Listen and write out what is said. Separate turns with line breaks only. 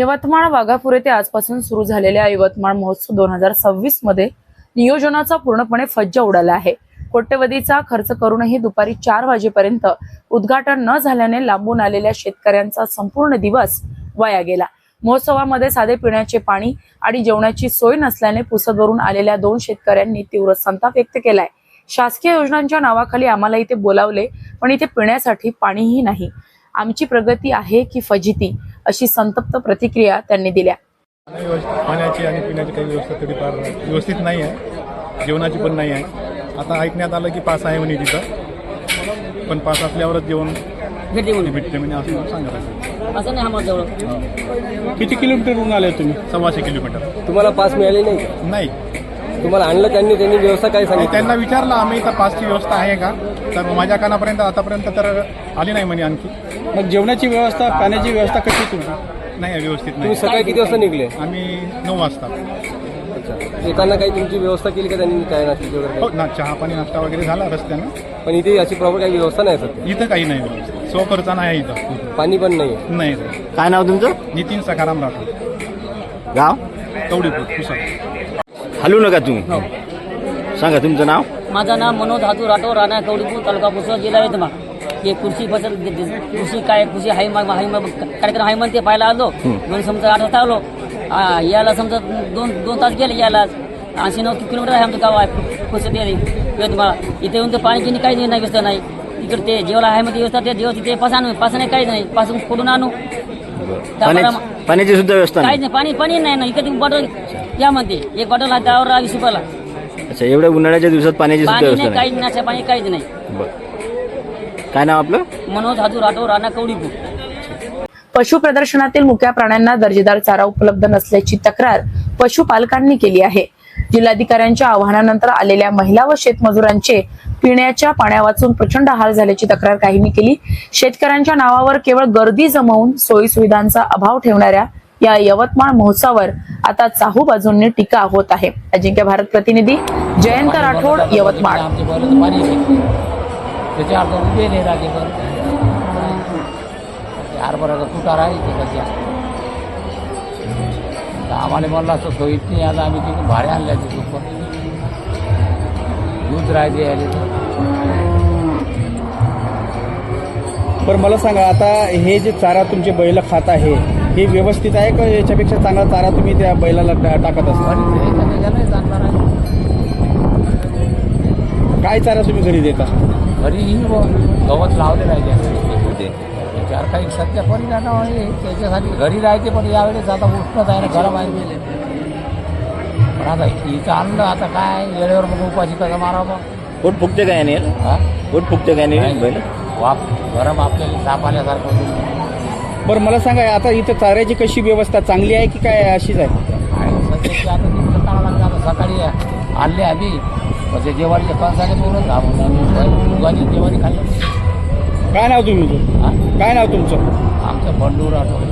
यवतमाळ वाघापूर येथे आजपासून सुरू झालेल्या यवतमाळ महोत्सव 2026 मध्ये नियोजनाचा पूर्णपणे फज्जा उडाला आहे। कोट्यवधीचा खर्च करूनही दुपारी 4 वाजेपर्यंत उद्घाटन न झाल्याने लांबून आलेल्या शेतकऱ्यांचा संपूर्ण दिवस वाया गेला। महोत्सवामध्ये साधे पिण्याचे पाणी आणि जेवणाची सोय नसल्याने पुसदवरून आलेल्या 2 शेतकऱ्यांनी तीव्र संताप व्यक्त केलाय। शासकीय योजनांच्या नावाखाली आम्हाला इथे बोलावले, पण इथे पिण्यासाठी पाणीही नाही। आमची प्रगती आहे की फजिती, अशी संतप्त प्रतिक्रिया त्यांनी दिल्या।
पाण्याची आणि पिण्याची काही व्यवस्था थोडीफार व्यवस्थित नाही आहे, जेवणाची पण नाही आहे। आता ऐकण्यात आलं की पास आहे म्हणे तिथं, पण पास असल्यावरच जेवण भेटते म्हणे असं सांगत आहे।
असं नाही आम्हाला जवळ।
किती किलोमीटरहून आले तुम्ही?
125 किलोमीटर।
तुम्हाला पास मिळाले नाही?
नाही,
तुम्हाला आणलं त्यांनी व्यवस्था काय सांगितली?
त्यांना विचारलं आम्ही, तर पासची व्यवस्था आहे का, तर माझ्या कानापर्यंत आतापर्यंत तर आली नाही म्हणे आणखी।
मग जेवणाची व्यवस्था, पाण्याची व्यवस्था कशी तुमची?
नाही, व्यवस्थित
तुम्ही
नाही।
सकाळी किती वाजता निघले?
आम्ही 9 वाजता।
येताना काही तुमची व्यवस्था केली का त्यांनी? काय नाश्त्याची वगैरे?
हो ना, चहा पाणी नाश्ता वगैरे झाला रस्त्यानं,
पण इथे अशी प्रॉपर काही व्यवस्था नाही सध्या?
इथं काही नाही, स्वखर्चा नाही इथं,
पाणी पण नाही?
नाही।
काय नाव तुमचं?
नितीन सखाराम राठोड,
गाव?
कवडीपूर, पुसद।
हलू नका तुम्ही, सांगा तुमचं नाव?
माझं नाव मनोज धातू राठोड, राणा कवडीपूर, तालुका पुसद, जिल्हा यवतमाळ। हे कृषी फसल कृषी काय कृषी हाय कार्यक्रम आहे म्हणते पाहायला आलो। 2 समजा 8 वाजता आलो। याला समजा 2 तास गेले यायला। 80-90 किलोमीटर आहे आमचं गाव आहे पुसद यवतमाळ। इथे येऊन तर पाणी गिणी काही नाही, व्यवस्था नाही। इकडे ते जेवला आहे मध्ये व्यवस्था, ते जेव तिथे पासाने काहीच नाही, पासून फोडून आणू।
पाण्याची सुद्धा व्यवस्था
काहीच
नाही?
नाही, पाणी नाही ना। इकडे बॉटल या म्हणते, एक बॉटल आहे त्यावर 20 रुपयाला।
अच्छा, एवढ्या उन्हाळ्याच्या दिवसात पाण्याची सुद्धा
पाणी
व्यवस्था
नाही,
नाही?
काहीच नाही, पाणी काहीच नाही।
बरं, काय नाव आपलं?
मनोज धातू राठोड, राणा कवडीपूर।
पशु प्रदर्शनातील मुक्या प्राण्यांना दर्जेदार चारा उपलब्ध नसल्याची तक्रार पशुपालकांनी केली आहे। जिल्हाधिकाऱ्यांच्या आवाहनानंतर आलेल्या महिला व शेतमजुरांचे पिण्याच्या पाण्यावाचून प्रचंड हाल झाल्याची तक्रार काहींनी केली। शेतकऱ्यांच्या नावावर केवळ गर्दी जमवून सोयी सुविधांचा अभाव ठेवणाऱ्या या यवतमाळ महोत्सवावर आता चाहू बाजूंनी टीका होत आहे। अजिंक्य भारत प्रतिनिधी जयंत राठोड, यवतमाळ।
आम्हाला म्हणलं असं सोयीत नाही, आता आम्ही तिकडून भाडे आणल्या तिथून दूध राहायचे यायला।
पण मला सांगा, आता हे जे चारा तुमचे बैल खात आहे हे व्यवस्थित आहे का? याच्यापेक्षा चांगला चारा तुम्ही त्या बैलाला टाकत असता? काय चारा तुम्ही घरी देता?
घरी गवत लावलेलं आहे चार काही सध्या परिणाम आहे त्याच्यासाठी घरी राहायचे, पण यावेळेस आता उष्णच आहे ना, गरम आहे। पण आता इथं आणलं, आता काय वेळेवर मग उपाशी कसा मारावं?
पोट फुगते काय नाही? पोट फुगते काय नाही बैल?
वाप गरम आपल्याला ताप आल्यासारखं।
बरं, मला सांगा, आता इथं चाऱ्याची कशी व्यवस्था, चांगली आहे की काय अशीच आहे?
सध्याची आता तिथं काढावं लागतं। आता सकाळी आणले आम्ही, म्हणजे जेवारीच्या कणसाने पूर्ण घालून आम्ही उगाची जेवारी खाल्लं।
काय नाव तुम्ही? काय नाव तुमचं?
आमचं बंडू राठोड।